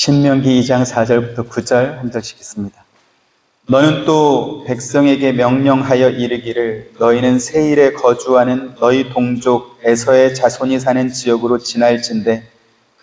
신명기 2장 4절부터 9절 한 절씩 읽습니다. 너는 또 백성에게 명령하여 이르기를 너희는 세일에 거주하는 너희 동족 에서의 자손이 사는 지역으로 지날진대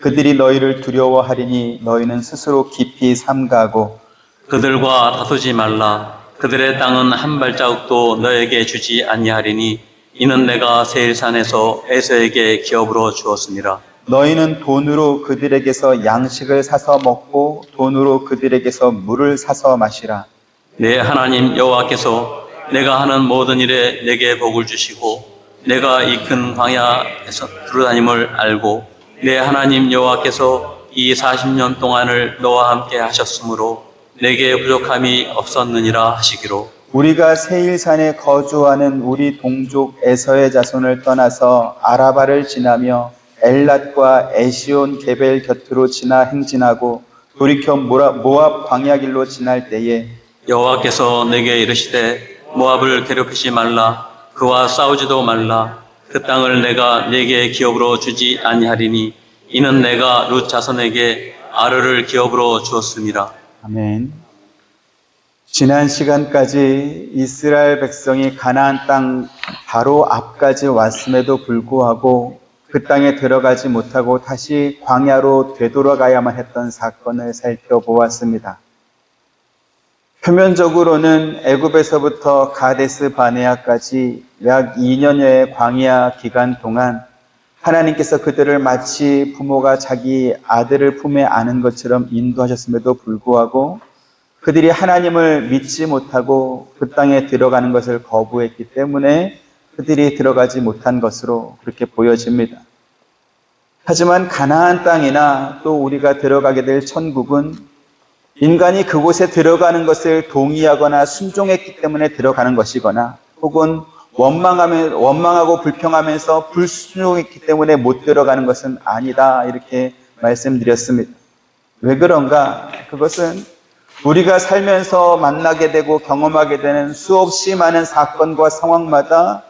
그들이 너희를 두려워하리니 너희는 스스로 깊이 삼가하고 그들과 다투지 말라. 그들의 땅은 한 발자국도 너에게 주지 아니하리니 이는 내가 세일산에서 에서에게 기업으로 주었습니다. 너희는 돈으로 그들에게서 양식을 사서 먹고 돈으로 그들에게서 물을 사서 마시라. 내 하나님 여호와께서 내가 하는 모든 일에 내게 복을 주시고 내가 이 큰 광야에서 두루다님을 알고 내 하나님 여호와께서 이 40년 동안을 너와 함께 하셨으므로 내게 부족함이 없었느니라 하시기로. 우리가 세일산에 거주하는 우리 동족 에서의 자손을 떠나서 아라바를 지나며 엘랏과 에시온 게벨 곁으로 지나 행진하고 돌이켜 모압 광야길로 지날 때에 여호와께서 내게 이르시되 모압을 괴롭히지 말라. 그와 싸우지도 말라. 그 땅을 내가 네게 기업으로 주지 아니하리니 이는 내가 룻 자손에게 아르를 기업으로 주었습니다. 아멘. 지난 시간까지 이스라엘 백성이 가나안 땅 바로 앞까지 왔음에도 불구하고 그 땅에 들어가지 못하고 다시 광야로 되돌아가야만 했던 사건을 살펴보았습니다. 표면적으로는 애굽에서부터 가데스 바네아까지 약 2년여의 광야 기간 동안 하나님께서 그들을 마치 부모가 자기 아들을 품에 안은 것처럼 인도하셨음에도 불구하고 그들이 하나님을 믿지 못하고 그 땅에 들어가는 것을 거부했기 때문에 그들이 들어가지 못한 것으로 그렇게 보여집니다. 하지만 가나안 땅이나 또 우리가 들어가게 될 천국은 인간이 그곳에 들어가는 것을 동의하거나 순종했기 때문에 들어가는 것이거나 혹은 원망하고 불평하면서 불순종했기 때문에 못 들어가는 것은 아니다 이렇게 말씀드렸습니다. 왜 그런가? 그것은 우리가 살면서 만나게 되고 경험하게 되는 수없이 많은 사건과 상황마다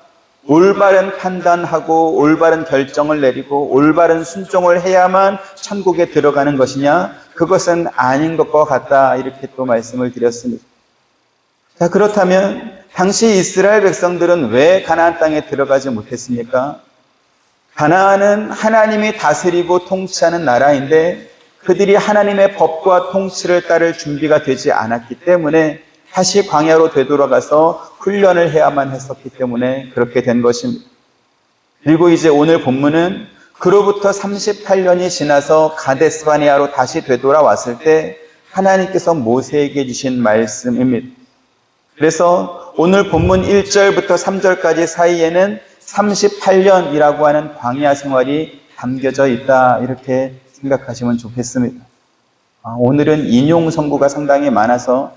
올바른 판단하고 올바른 결정을 내리고 올바른 순종을 해야만 천국에 들어가는 것이냐? 그것은 아닌 것과 같다 이렇게 또 말씀을 드렸습니다. 자, 그렇다면 당시 이스라엘 백성들은 왜 가나안 땅에 들어가지 못했습니까? 가나안은 하나님이 다스리고 통치하는 나라인데 그들이 하나님의 법과 통치를 따를 준비가 되지 않았기 때문에 다시 광야로 되돌아가서 훈련을 해야만 했었기 때문에 그렇게 된 것입니다. 그리고 이제 오늘 본문은 그로부터 38년이 지나서 가데스 바네아로 다시 되돌아왔을 때 하나님께서 모세에게 주신 말씀입니다. 그래서 오늘 본문 1절부터 3절까지 사이에는 38년이라고 하는 광야 생활이 담겨져 있다 이렇게 생각하시면 좋겠습니다. 오늘은 인용 성구가 상당히 많아서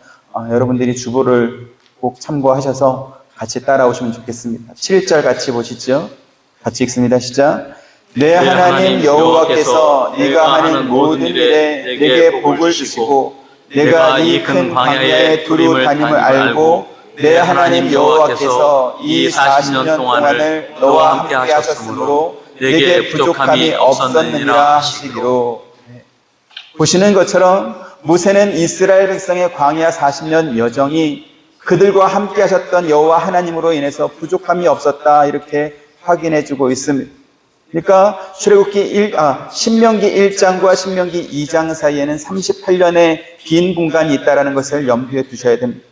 여러분들이 주보를 꼭 참고하셔서 같이 따라오시면 좋겠습니다. 7절 같이 보시죠. 같이 읽습니다. 시작. 내 하나님 여호와께서 네가 하는 모든 일에 내게 복을 주시고 내가 이 큰 광야에 두루 다님을 알고 내 하나님 여호와께서 이 40년 동안을 너와 함께 하셨으므로 내게 부족함이 없었느니라 하시기로. 보시는 것처럼 모세는 이스라엘 백성의 광야 40년 여정이 그들과 함께 하셨던 여호와 하나님으로 인해서 부족함이 없었다 이렇게 확인해 주고 있습니다. 그러니까 신명기 1장과 신명기 2장 사이에는 38년의 빈 공간이 있다는 것을 염두에 두셔야 됩니다.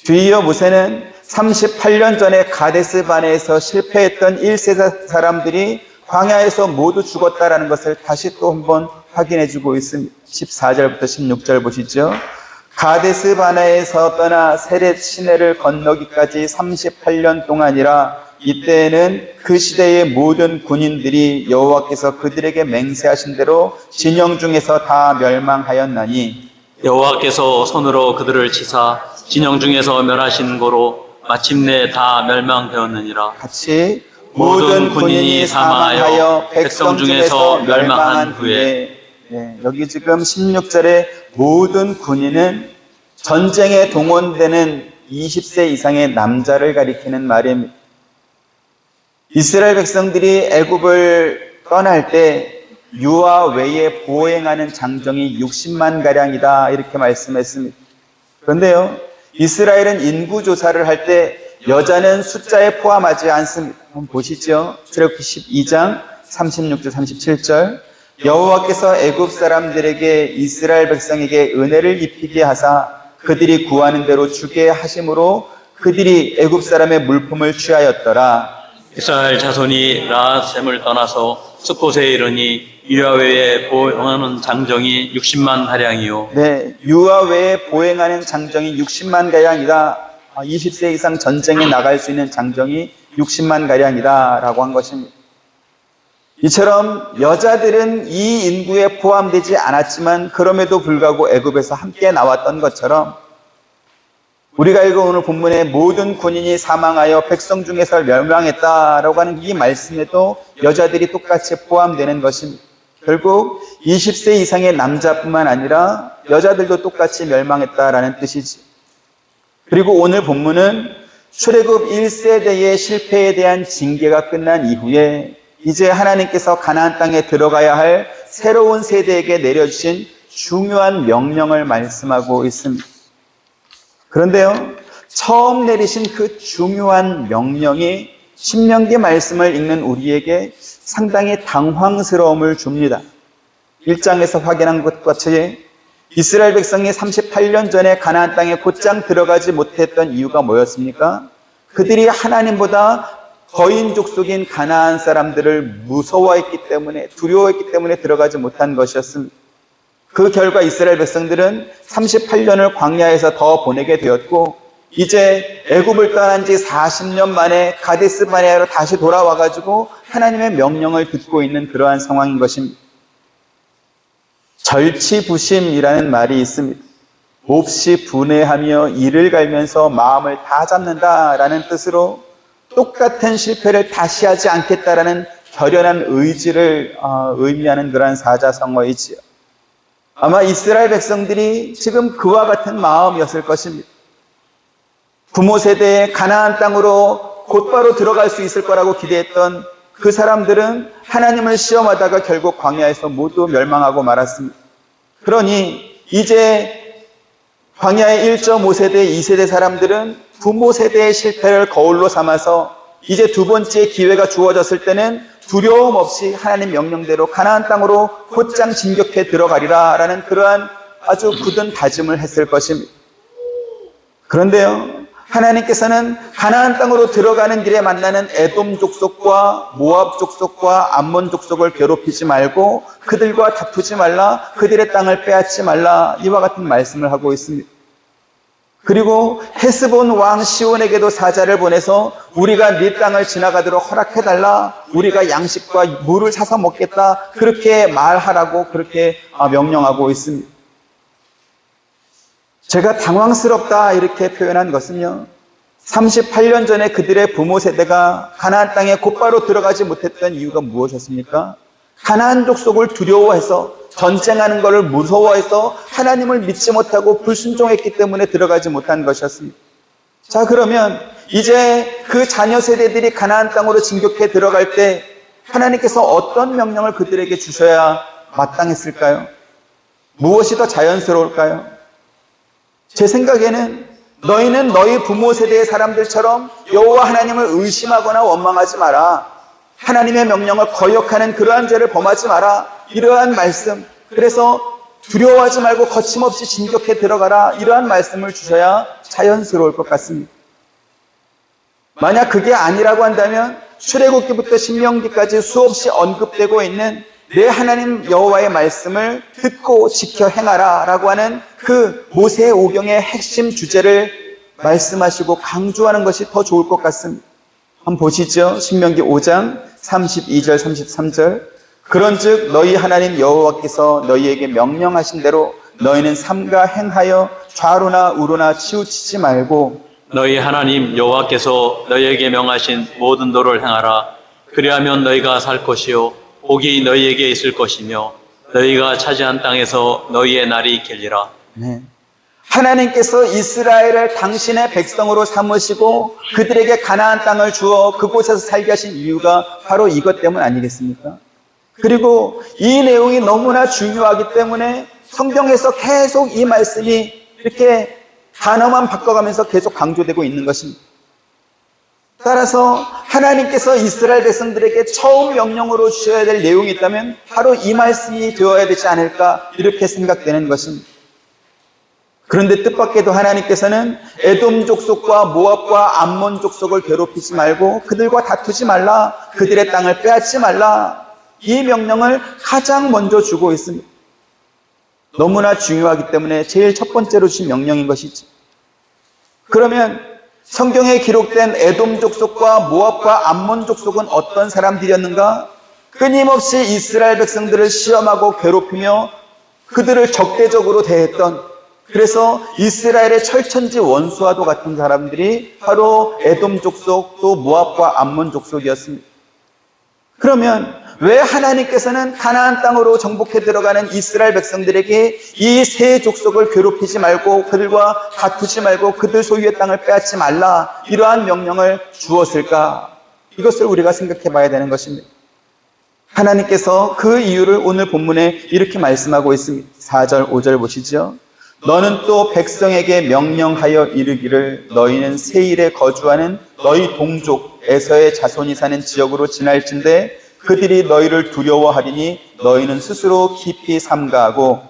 뒤이어 모세는 38년 전에 가데스 바네아에서 실패했던 1세 사람들이 광야에서 모두 죽었다는 것을 다시 또 한번 확인해 주고 있습니다. 14절부터 16절 보시죠. 가데스 바네아에서 떠나 세렛 시내를 건너기까지 38년 동안이라 이때에는 그 시대의 모든 군인들이 여호와께서 그들에게 맹세하신 대로 진영 중에서 다 멸망하였나니 여호와께서 손으로 그들을 치사 진영 중에서 멸하신 거로 마침내 다 멸망되었느니라. 같이 모든 군인이 사망하여 백성 중에서 멸망한 후에 여기 지금 16절에 모든 군인은 전쟁에 동원되는 20세 이상의 남자를 가리키는 말입니다. 이스라엘 백성들이 애굽을 떠날 때 유아 외에 보행하는 장정이 60만 가량이다 이렇게 말씀했습니다. 그런데요, 이스라엘은 인구 조사를 할 때 여자는 숫자에 포함하지 않습니다. 한번 보시죠. 출애굽기 12장 36절 37절. 여호와께서 애굽 사람들에게 이스라엘 백성에게 은혜를 입히게 하사 그들이 구하는 대로 주게 하심으로 그들이 애굽 사람의 물품을 취하였더라. 이스라엘 자손이 라셈을 떠나서 숫곳에 이르니 유아 외에 보행하는 장정이 60만 하량이요. 네, 유아 외에 보행하는 장정이 60만 가량이다. 20세 이상 전쟁에 나갈 수 있는 장정이 60만 가량이다 라고 한 것입니다. 이처럼 여자들은 이 인구에 포함되지 않았지만 그럼에도 불구하고 애굽에서 함께 나왔던 것처럼 우리가 읽은 오늘 본문의 모든 군인이 사망하여 백성 중에서 멸망했다라고 하는 이 말씀에도 여자들이 똑같이 포함되는 것입니다. 결국 20세 이상의 남자뿐만 아니라 여자들도 똑같이 멸망했다라는 뜻이지. 그리고 오늘 본문은 출애굽 1세대의 실패에 대한 징계가 끝난 이후에 이제 하나님께서 가나안 땅에 들어가야 할 새로운 세대에게 내려주신 중요한 명령을 말씀하고 있습니다. 그런데요, 처음 내리신 그 중요한 명령이 신명기 말씀을 읽는 우리에게 상당히 당황스러움을 줍니다. 1장에서 확인한 것 같이 이스라엘 백성이 38년 전에 가나안 땅에 곧장 들어가지 못했던 이유가 뭐였습니까? 그들이 하나님보다 거인족 속인 가나안 사람들을 무서워했기 때문에, 두려워했기 때문에 들어가지 못한 것이었습니다. 그 결과 이스라엘 백성들은 38년을 광야에서 더 보내게 되었고 이제 애굽을 떠난 지 40년 만에 가데스 바네아로 다시 돌아와가지고 하나님의 명령을 듣고 있는 그러한 상황인 것입니다. 절치부심이라는 말이 있습니다. 몹시 분해하며 이를 갈면서 마음을 다 잡는다라는 뜻으로 똑같은 실패를 다시 하지 않겠다라는 결연한 의지를 의미하는 그러한 사자성어이지요. 아마 이스라엘 백성들이 지금 그와 같은 마음이었을 것입니다. 부모 세대의 가나안 땅으로 곧바로 들어갈 수 있을 거라고 기대했던 그 사람들은 하나님을 시험하다가 결국 광야에서 모두 멸망하고 말았습니다. 그러니 이제 광야의 1.5세대, 2세대 사람들은 부모 세대의 실패를 거울로 삼아서 이제 두 번째 기회가 주어졌을 때는 두려움 없이 하나님 명령대로 가나안 땅으로 곧장 진격해 들어가리라 라는 그러한 아주 굳은 다짐을 했을 것입니다. 그런데요, 하나님께서는 가나안 땅으로 들어가는 길에 만나는 에돔 족속과 모압 족속과 암몬 족속을 괴롭히지 말고 그들과 다투지 말라, 그들의 땅을 빼앗지 말라, 이와 같은 말씀을 하고 있습니다. 그리고 헤스본 왕 시온에게도 사자를 보내서 우리가 네 땅을 지나가도록 허락해달라, 우리가 양식과 물을 사서 먹겠다, 그렇게 말하라고 그렇게 명령하고 있습니다. 제가 당황스럽다 이렇게 표현한 것은요, 38년 전에 그들의 부모 세대가 가나안 땅에 곧바로 들어가지 못했던 이유가 무엇이었습니까? 가나안 족속을 두려워해서, 전쟁하는 것을 무서워해서 하나님을 믿지 못하고 불순종했기 때문에 들어가지 못한 것이었습니다. 자, 그러면 이제 그 자녀 세대들이 가나안 땅으로 진격해 들어갈 때 하나님께서 어떤 명령을 그들에게 주셔야 마땅했을까요? 무엇이 더 자연스러울까요? 제 생각에는 너희는 너희 부모 세대의 사람들처럼 여호와 하나님을 의심하거나 원망하지 마라, 하나님의 명령을 거역하는 그러한 죄를 범하지 마라, 이러한 말씀, 그래서 두려워하지 말고 거침없이 진격해 들어가라, 이러한 말씀을 주셔야 자연스러울 것 같습니다. 만약 그게 아니라고 한다면 출애굽기부터 신명기까지 수없이 언급되고 있는 내 하나님 여호와의 말씀을 듣고 지켜 행하라 라고 하는 그 모세의 오경의 핵심 주제를 말씀하시고 강조하는 것이 더 좋을 것 같습니다. 한번 보시죠. 신명기 5장 32절 33절. 그런즉 너희 하나님 여호와께서 너희에게 명령하신 대로 너희는 삼가 행하여 좌로나 우로나 치우치지 말고 너희 하나님 여호와께서 너희에게 명하신 모든 도를 행하라. 그리하면 너희가 살 것이요 복이 너희에게 있을 것이며 너희가 차지한 땅에서 너희의 날이 길리라. 네. 하나님께서 이스라엘을 당신의 백성으로 삼으시고 그들에게 가나안 땅을 주어 그곳에서 살게 하신 이유가 바로 이것 때문 아니겠습니까? 그리고 이 내용이 너무나 중요하기 때문에 성경에서 계속 이 말씀이 이렇게 단어만 바꿔가면서 계속 강조되고 있는 것입니다. 따라서 하나님께서 이스라엘 백성들에게 처음 명령으로 주셔야 될 내용이 있다면 바로 이 말씀이 되어야 되지 않을까 이렇게 생각되는 것입니다. 그런데 뜻밖에도 하나님께서는 에돔 족속과 모압과 암몬 족속을 괴롭히지 말고 그들과 다투지 말라, 그들의 땅을 빼앗지 말라, 이 명령을 가장 먼저 주고 있습니다. 너무나 중요하기 때문에 제일 첫 번째로 주신 명령인 것이지. 그러면 성경에 기록된 에돔 족속과 모압과 암몬 족속은 어떤 사람들이었는가? 끊임없이 이스라엘 백성들을 시험하고 괴롭히며 그들을 적대적으로 대했던, 그래서 이스라엘의 철천지 원수와도 같은 사람들이 바로 에돔 족속 또 모압과 암몬 족속이었습니다. 그러면 왜 하나님께서는 가나안 땅으로 정복해 들어가는 이스라엘 백성들에게 이 세 족속을 괴롭히지 말고 그들과 다투지 말고 그들 소유의 땅을 빼앗지 말라, 이러한 명령을 주었을까? 이것을 우리가 생각해 봐야 되는 것입니다. 하나님께서 그 이유를 오늘 본문에 이렇게 말씀하고 있습니다. 4절 5절 보시죠. 너는 또 백성에게 명령하여 이르기를 너희는 세일에 거주하는 너희 동족 에서의 자손이 사는 지역으로 지날진대 그들이 너희를 두려워하리니 너희는 스스로 깊이 삼가하고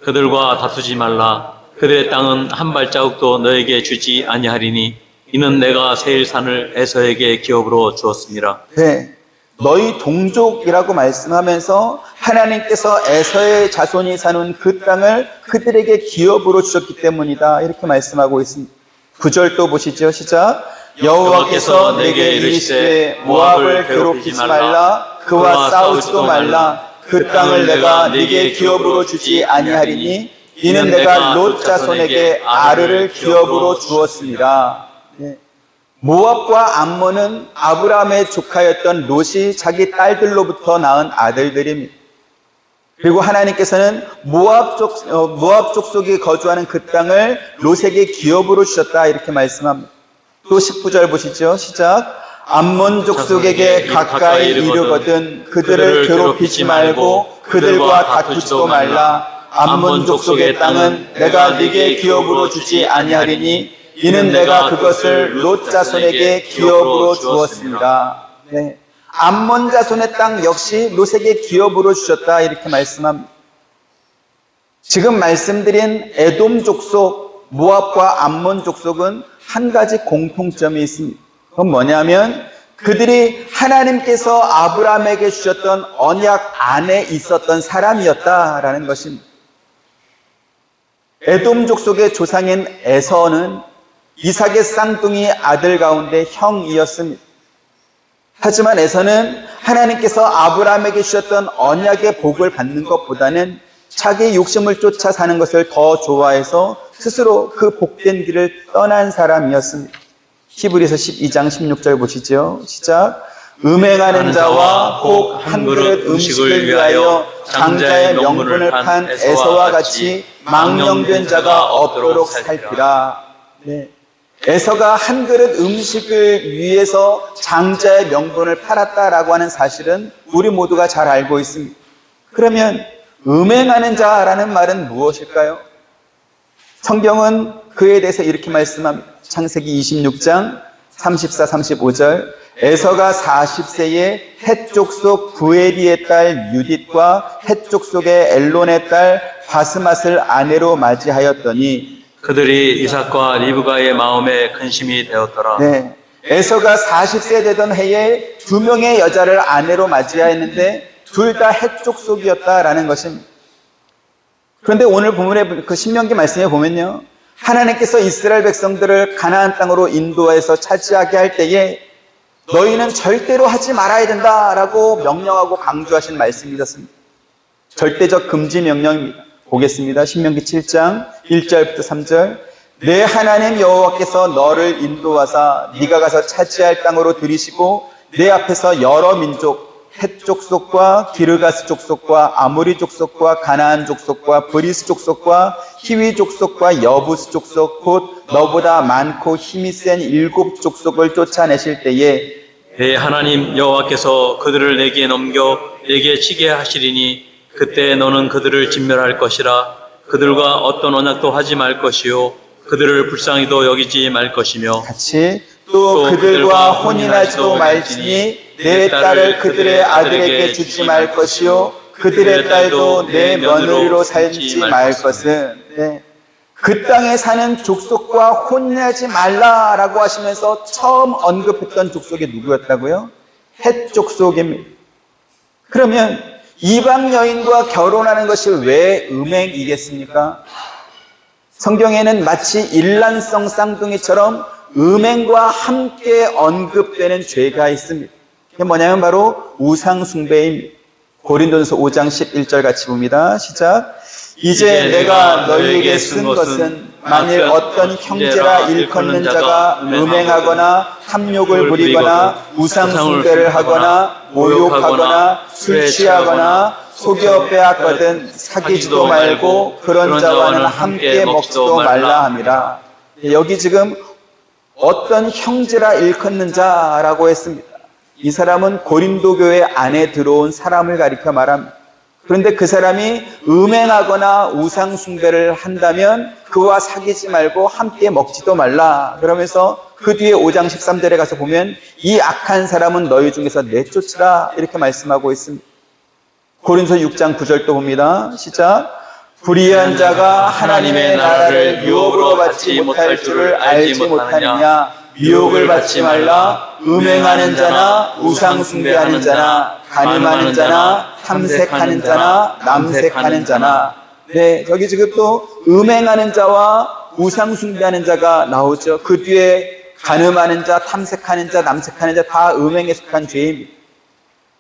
그들과 다투지 말라. 그들의 땅은 한 발자국도 너에게 주지 아니하리니 이는 내가 세일산을 에서에게 기업으로 주었습니다. 네, 너희 동족이라고 말씀하면서 하나님께서 에서의 자손이 사는 그 땅을 그들에게 기업으로 주셨기 때문이다, 이렇게 말씀하고 있습니다. 9절 또 보시죠. 시작. 여호와께서 내게 이르시되 모압을 괴롭히지 말라, 그와 싸우지도 말라, 그 땅을 내가 네게 기업으로 주지 아니하리니 이는 내가 롯 자손에게 아르를 기업으로 주었습니다. 네. 모압과 암몬은 아브라함의 조카였던 롯이 자기 딸들로부터 낳은 아들들입니다. 그리고 하나님께서는 모압 족속이 거주하는 그 땅을 롯에게 기업으로 주셨다, 이렇게 말씀합니다. 또 19절 보시죠. 시작. 암몬 족속에게 가까이 이르거든 그들을 괴롭히지 말고 그들과 다투지도 말라. 암몬 족속의 땅은 내가 네게 기업으로 주지 아니하리니 이는 내가 그것을 롯 자손에게 기업으로 주었습니다. 네. 암몬 자손의 땅 역시 롯에게 기업으로 주셨다, 이렇게 말씀합니다. 지금 말씀드린 에돔 족속, 모압과 암몬 족속은 한 가지 공통점이 있습니다. 그건 뭐냐면 그들이 하나님께서 아브라함에게 주셨던 언약 안에 있었던 사람이었다라는 것입니다. 에돔 족속의 조상인 에서는 이삭의 쌍둥이 아들 가운데 형이었습니다. 하지만 에서는 하나님께서 아브라함에게 주셨던 언약의 복을 받는 것보다는 자기 욕심을 쫓아 사는 것을 더 좋아해서 스스로 그 복된 길을 떠난 사람이었습니다. 히브리서 12장 16절 보시죠. 시작. 음행하는 자와 혹 한 그릇 음식을 위하여 장자의 명분을 판 에서와 같이 망령된 자가 없도록 살피라. 네. 에서가 한 그릇 음식을 위해서 장자의 명분을 팔았다라고 하는 사실은 우리 모두가 잘 알고 있습니다. 그러면 음행하는 자라는 말은 무엇일까요? 성경은 그에 대해서 이렇게 말씀합니다. 창세기 26장 34, 35절. 에서가 40세에 헷 족속 부에리의 딸 유딧과 헷 족속의 엘론의 딸 바스맛을 아내로 맞이하였더니 그들이 이삭과 리브가의 마음에 근심이 되었더라. 네. 에서가 40세 되던 해에 두 명의 여자를 아내로 맞이하였는데 둘 다 헷 족속이었다라는 것입니다. 그런데 오늘 본문의 그 신명기 말씀에 보면요, 하나님께서 이스라엘 백성들을 가나안 땅으로 인도해서 차지하게 할 때에 너희는 절대로 하지 말아야 된다라고 명령하고 강조하신 말씀이 있었습니다. 절대적 금지 명령입니다. 보겠습니다. 신명기 7장 1절부터 3절. 내 하나님 여호와께서 너를 인도하사 네가 가서 차지할 땅으로 들이시고 내 앞에서 여러 민족 헷 족속과 기르가스 족속과 아모리 족속과 가나안 족속과 브리스 족속과 히위 족속과 여부스 족속 곧 너보다 많고 힘이 센 7 족속을 쫓아내실 때에 내 하나님 여호와께서 그들을 내게 넘겨 내게 치게 하시리니 그때 너는 그들을 진멸할 것이라. 그들과 어떤 언약도 하지 말 것이요 그들을 불쌍히도 여기지 말 것이며 같이 또 그들과 혼인하지도 말지니 내 딸을 그들의 아들에게 주지 말 것이요 그들의 딸도 내 며느리로 살지 말 것은. 네. 그 땅에 사는 족속과 혼인하지 말라라고 하시면서 처음 언급했던 족속이 누구였다고요? 헷 족속입니다. 그러면 이방 여인과 결혼하는 것이 왜 음행이겠습니까? 성경에는 마치 일란성 쌍둥이처럼 음행과 함께 언급되는 죄가 있습니다. 그게 뭐냐면 바로 우상숭배입니다. 고린도전서 5장 11절 같이 봅니다. 시작. 이제 내가 너희에게 쓴 것은 만일 어떤 형제라 일컫는 자가 음행하거나 탐욕을 부리거나 우상숭배를 하거나 모욕하거나 술 취하거나 속여 빼앗거든 사귀지도 말고 그런 자와는 함께 먹지도 말라 함이라. 여기 지금 어떤 형제라 일컫는 자라고 했습니다. 이 사람은 고린도 교회 안에 들어온 사람을 가리켜 말합니다. 그런데 그 사람이 음행하거나 우상숭배를 한다면 그와 사귀지 말고 함께 먹지도 말라. 그러면서 그 뒤에 5장 13절에 가서 보면 이 악한 사람은 너희 중에서 내쫓으라 이렇게 말씀하고 있습니다. 고린도 6장 9절도 봅니다. 시작. 불의한 자가 하나님의 나라를 유혹으로 받지 못할 줄을 알지 못하느냐. 유혹을 받지 말라. 음행하는 자나 우상숭배하는 자나 간음하는 자나 탐색하는 자나 남색하는 자나. 네, 저기 지금 또 음행하는 자와 우상숭배하는 자가 나오죠. 그 뒤에 간음하는 자, 탐색하는 자, 남색하는 자 다 음행에 속한 죄입니다.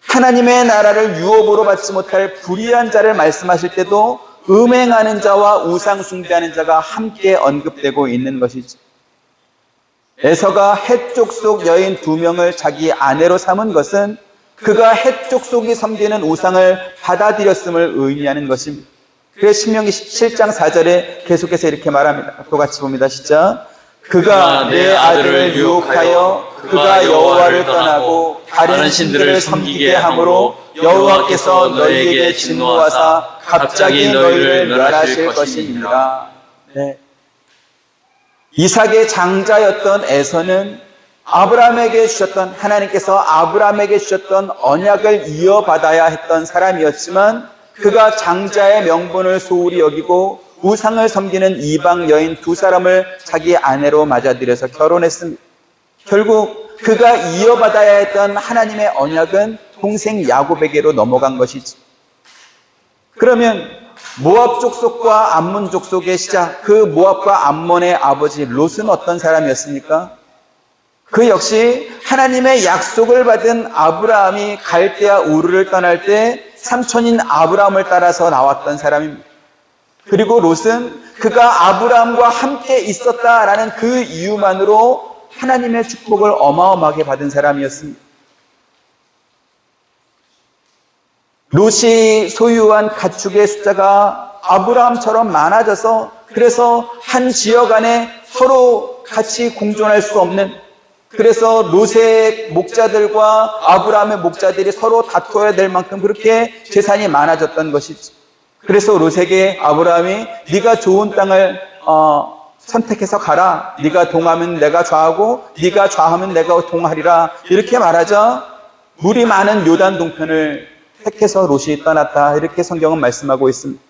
하나님의 나라를 유업으로 받지 못할 불의한 자를 말씀하실 때도 음행하는 자와 우상숭배하는 자가 함께 언급되고 있는 것이죠. 에서가 헷 족속 여인 2명을 자기 아내로 삼은 것은 그가 헷 족속이 섬기는 우상을 받아들였음을 의미하는 것입니다. 그래서 신명기 17장 4절에 계속해서 이렇게 말합니다. 또 같이 봅니다. 시작. 그가 내 아들을 유혹하여 그가 여호와를 떠나고 다른 신들을 섬기게 함으로 여호와께서 너희에게 진노하사 갑자기 너희를 멸하실 것입니다. 네. 이삭의 장자였던 에서는 아브라함에게 주셨던, 하나님께서 아브라함에게 주셨던 언약을 이어받아야 했던 사람이었지만 그가 장자의 명분을 소홀히 여기고 우상을 섬기는 이방 여인 2사람을 자기 아내로 맞아들여서 결혼했습니다. 결국 그가 이어받아야 했던 하나님의 언약은 동생 야곱에게로 넘어간 것이지. 그러면 모압 족속과 암몬 족속의 시작, 그 모압과 암몬의 아버지 롯은 어떤 사람이었습니까? 그 역시 하나님의 약속을 받은 아브라함이 갈대아 우르를 떠날 때 삼촌인 아브라함을 따라서 나왔던 사람입니다. 그리고 롯은 그가 아브라함과 함께 있었다라는 그 이유만으로 하나님의 축복을 어마어마하게 받은 사람이었습니다. 롯이 소유한 가축의 숫자가 아브라함처럼 많아져서 그래서 한 지역 안에 서로 같이 공존할 수 없는, 그래서 롯의 목자들과 아브라함의 목자들이 서로 다투어야 될 만큼 그렇게 재산이 많아졌던 것이지. 그래서 롯에게 아브라함이 네가 좋은 땅을 선택해서 가라. 네가 동하면 내가 좌하고 네가 좌하면 내가 동하리라. 이렇게 말하자 물이 많은 요단 동편을 택해서 롯이 떠났다. 이렇게 성경은 말씀하고 있습니다.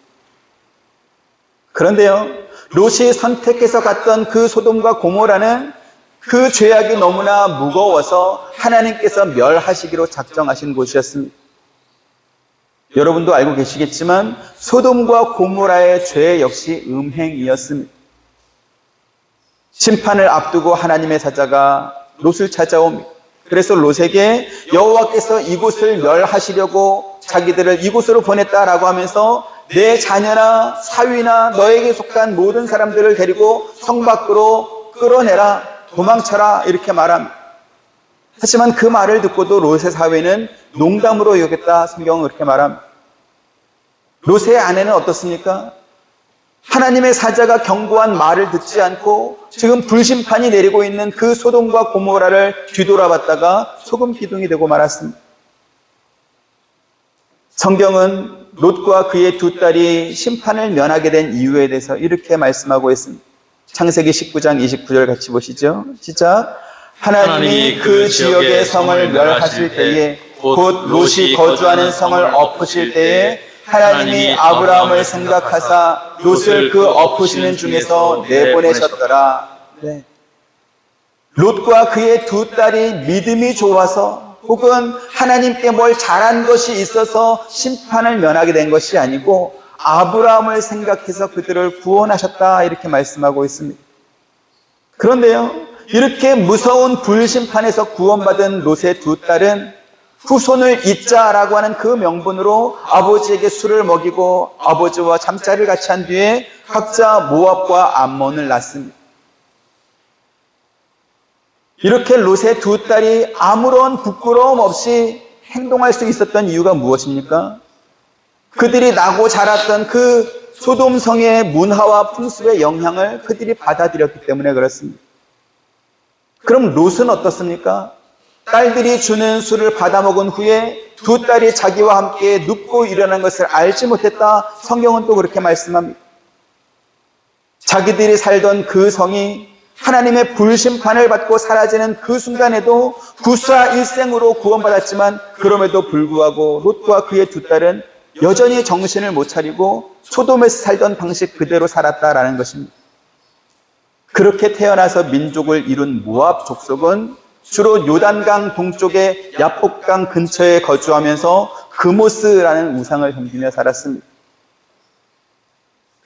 그런데요, 롯이 선택해서 갔던 그 소돔과 고모라는 그 죄악이 너무나 무거워서 하나님께서 멸하시기로 작정하신 곳이었습니다. 여러분도 알고 계시겠지만 소돔과 고모라의 죄 역시 음행이었습니다. 심판을 앞두고 하나님의 사자가 롯을 찾아옵니다. 그래서 롯에게 여호와께서 이곳을 멸하시려고 자기들을 이곳으로 보냈다라고 하면서 내 자녀나 사위나 너에게 속한 모든 사람들을 데리고 성 밖으로 끌어내라, 도망쳐라 이렇게 말합니다. 하지만 그 말을 듣고도 롯의 사위는 농담으로 여겼다. 성경은 그렇게 말합니다. 롯의 아내는 어떻습니까? 하나님의 사자가 경고한 말을 듣지 않고 지금 불심판이 내리고 있는 그 소돔과 고모라를 뒤돌아봤다가 소금 기둥이 되고 말았습니다. 성경은 롯과 그의 두 딸이 심판을 면하게 된 이유에 대해서 이렇게 말씀하고 있습니다. 창세기 19장 29절 같이 보시죠. 시작. 하나님이 그 지역의 성을 멸하실 때에 곧 롯이 거주하는 성을 엎으실 때에 하나님이 아브라함을 생각하사 롯을 그 엎으시는 중에서 내보내셨더라. 네. 롯과 그의 두 딸이 믿음이 좋아서 혹은 하나님께 뭘 잘한 것이 있어서 심판을 면하게 된 것이 아니고 아브라함을 생각해서 그들을 구원하셨다 이렇게 말씀하고 있습니다. 그런데요, 이렇게 무서운 불심판에서 구원받은 롯의 두 딸은 후손을 잇자라고 하는 그 명분으로 아버지에게 술을 먹이고 아버지와 잠자리를 같이 한 뒤에 각자 모압과 암몬을 낳습니다. 이렇게 롯의 두 딸이 아무런 부끄러움 없이 행동할 수 있었던 이유가 무엇입니까? 그들이 나고 자랐던 그 소돔성의 문화와 풍습의 영향을 그들이 받아들였기 때문에 그렇습니다. 그럼 롯은 어떻습니까? 딸들이 주는 술을 받아먹은 후에 두 딸이 자기와 함께 눕고 일어난 것을 알지 못했다. 성경은 또 그렇게 말씀합니다. 자기들이 살던 그 성이 하나님의 불심판을 받고 사라지는 그 순간에도 구사 일생으로 구원받았지만 그럼에도 불구하고 롯과 그의 두 딸은 여전히 정신을 못 차리고 소돔에서 살던 방식 그대로 살았다라는 것입니다. 그렇게 태어나서 민족을 이룬 모압 족속은 주로 요단강 동쪽의 야복강 근처에 거주하면서 그모스라는 우상을 섬기며 살았습니다.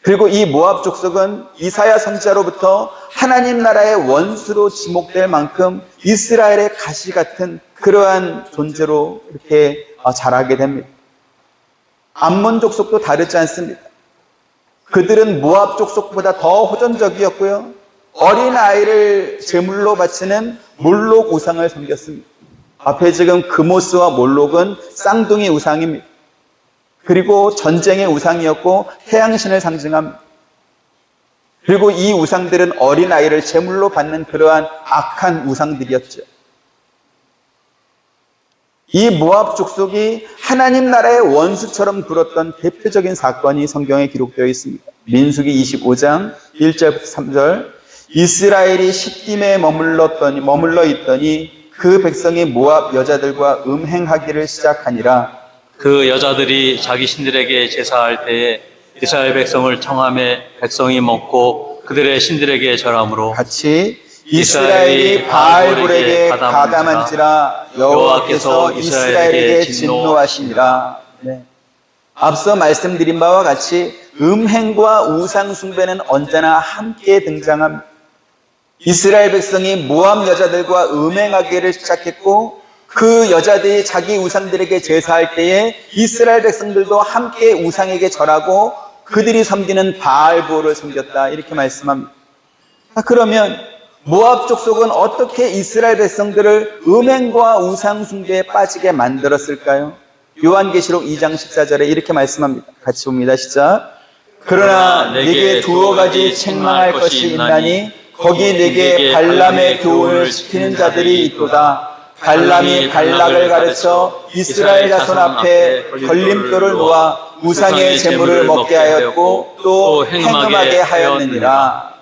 그리고 이 모압 족속은 이사야 선지자로부터 하나님 나라의 원수로 지목될 만큼 이스라엘의 가시 같은 그러한 존재로 이렇게 자라게 됩니다. 암몬 족속도 다르지 않습니다. 그들은 모압 족속보다 더 호전적이었고요. 어린 아이를 제물로 바치는 몰록 우상을 섬겼습니다. 앞에 지금 그모스와 몰록은 쌍둥이 우상입니다. 그리고 전쟁의 우상이었고 태양신을 상징합니다. 그리고 이 우상들은 어린 아이를 제물로 받는 그러한 악한 우상들이었죠. 이 모압 족속이 하나님 나라의 원수처럼 굴었던 대표적인 사건이 성경에 기록되어 있습니다. 민수기 25장 1절부터 3절. 이스라엘이 시딤에 머물러 있더니 그 백성이 모압 여자들과 음행하기를 시작하니라. 그 여자들이 자기 신들에게 제사할 때에 이스라엘 백성을 청함에 백성이 먹고 그들의 신들에게 절함으로 같이 이스라엘이 바알불에게 가담한지라 여호와께서 이스라엘에게 진노하시니라. 네. 앞서 말씀드린 바와 같이 음행과 우상 숭배는 언제나 함께 등장합니다. 이스라엘 백성이 모압 여자들과 음행하기를 시작했고 그 여자들이 자기 우상들에게 제사할 때에 이스라엘 백성들도 함께 우상에게 절하고 그들이 섬기는 바알보를 섬겼다 이렇게 말씀합니다. 그러면 모압 족속은 어떻게 이스라엘 백성들을 음행과 우상 숭배에 빠지게 만들었을까요? 요한계시록 2장 14절에 이렇게 말씀합니다. 같이 봅니다. 시작. 그러나 내게 두어 가지 책망할 것이 있나니 거기 내게 발람의 교훈을 지키는 자들이 있도다. 발람이 발락을 가르쳐 이스라엘 자손 앞에 걸림돌을 놓아 우상의 제물을 먹게 하였고 또 행음하게 하였느니라.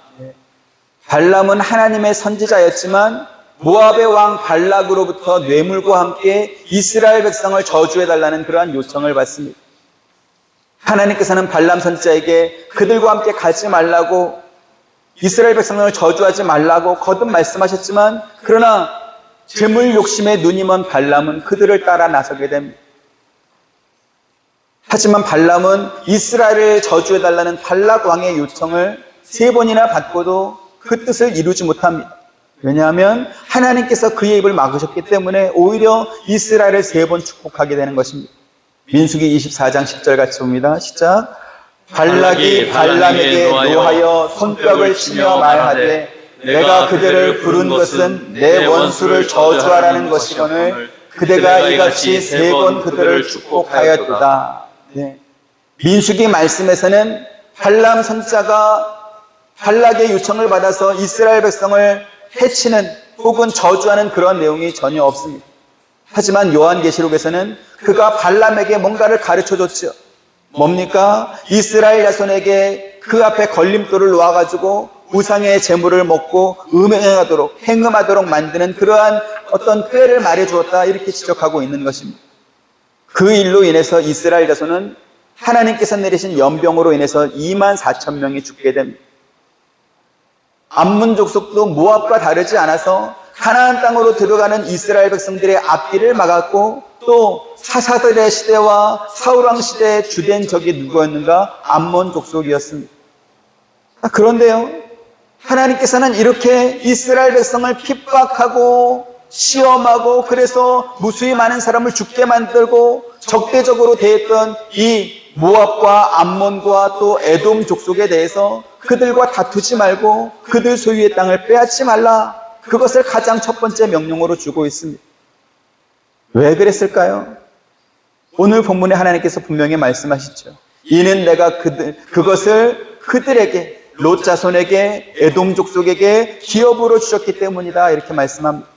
발람은 하나님의 선지자였지만 모압의 왕 발락으로부터 뇌물과 함께 이스라엘 백성을 저주해달라는 그러한 요청을 받습니다. 하나님께서는 발람 선지자에게 그들과 함께 가지 말라고 이스라엘 백성을 저주하지 말라고 거듭 말씀하셨지만 그러나 재물 욕심에 눈이 먼 발람은 그들을 따라 나서게 됩니다. 하지만 발람은 이스라엘을 저주해달라는 발락 왕의 요청을 3번이나 받고도 그 뜻을 이루지 못합니다. 왜냐하면 하나님께서 그의 입을 막으셨기 때문에 오히려 이스라엘을 3번 축복하게 되는 것입니다. 민수기 24장 10절 같이 봅니다. 시작. 발락이 발람에게 노하여 손뼉을 치며 말하되 내가 그들을 부른 것은 내 원수를 저주하라는 것이거늘 그대가 이같이 3번 그들을 축복하였도다. 네. 민수기 말씀에서는 발람 선지자가 발락의 요청을 받아서 이스라엘 백성을 해치는 혹은 저주하는 그런 내용이 전혀 없습니다. 하지만 요한계시록에서는 그가 발람에게 뭔가를 가르쳐줬죠. 뭡니까? 이스라엘 자손에게 그 앞에 걸림돌을 놓아가지고 우상의 재물을 먹고 행음하도록 만드는 그러한 어떤 꾀를 말해주었다, 이렇게 지적하고 있는 것입니다. 그 일로 인해서 이스라엘 자손은 하나님께서 내리신 연병으로 인해서 24,000명이 죽게 됩니다. 암몬 족속도 모압과 다르지 않아서 가나안 땅으로 들어가는 이스라엘 백성들의 앞길을 막았고, 또 사사들의 시대와 사울왕 시대의 주된 적이 누구였는가? 암몬 족속이었습니다. 그런데요, 하나님께서는 이렇게 이스라엘 백성을 핍박하고 시험하고, 그래서 무수히 많은 사람을 죽게 만들고 적대적으로 대했던 이 모압과 암몬과 또 에돔 족속에 대해서 그들과 다투지 말고 그들 소유의 땅을 빼앗지 말라, 그것을 가장 첫 번째 명령으로 주고 있습니다. 왜 그랬을까요? 오늘 본문에 하나님께서 분명히 말씀하시죠. 이는 내가 그것을 그들에게, 롯 자손에게, 에돔 족속에게 기업으로 주셨기 때문이다, 이렇게 말씀합니다.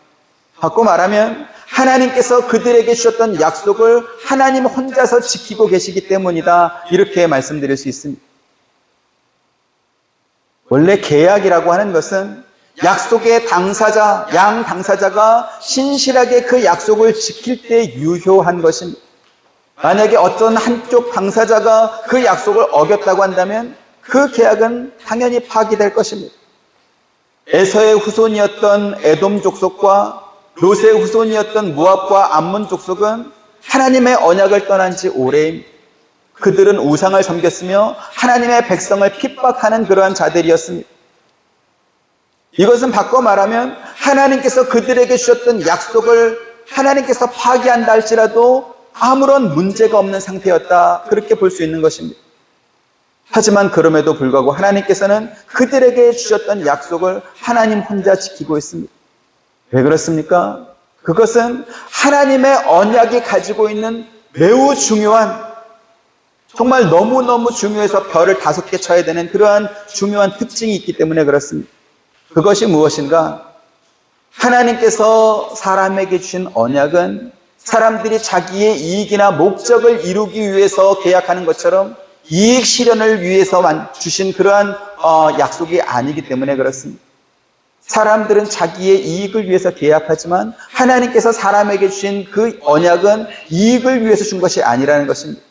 바꿔 말하면 하나님께서 그들에게 주셨던 약속을 하나님 혼자서 지키고 계시기 때문이다, 이렇게 말씀드릴 수 있습니다. 원래 계약이라고 하는 것은 약속의 당사자, 양 당사자가 신실하게 그 약속을 지킬 때 유효한 것입니다. 만약에 어떤 한쪽 당사자가 그 약속을 어겼다고 한다면 그 계약은 당연히 파기될 것입니다. 에서의 후손이었던 에돔 족속과 롯의 후손이었던 모압과 암몬 족속은 하나님의 언약을 떠난 지 오래입니다. 그들은 우상을 섬겼으며 하나님의 백성을 핍박하는 그러한 자들이었습니다. 이것은 바꿔 말하면 하나님께서 그들에게 주셨던 약속을 하나님께서 파기한다 할지라도 아무런 문제가 없는 상태였다, 그렇게 볼 수 있는 것입니다. 하지만 그럼에도 불구하고 하나님께서는 그들에게 주셨던 약속을 하나님 혼자 지키고 있습니다. 왜 그렇습니까? 그것은 하나님의 언약이 가지고 있는 매우 중요한, 정말 너무너무 중요해서 별을 5개 쳐야 되는 그러한 중요한 특징이 있기 때문에 그렇습니다. 그것이 무엇인가? 하나님께서 사람에게 주신 언약은 사람들이 자기의 이익이나 목적을 이루기 위해서 계약하는 것처럼 이익 실현을 위해서 주신 그러한 약속이 아니기 때문에 그렇습니다. 사람들은 자기의 이익을 위해서 계약하지만 하나님께서 사람에게 주신 그 언약은 이익을 위해서 준 것이 아니라는 것입니다.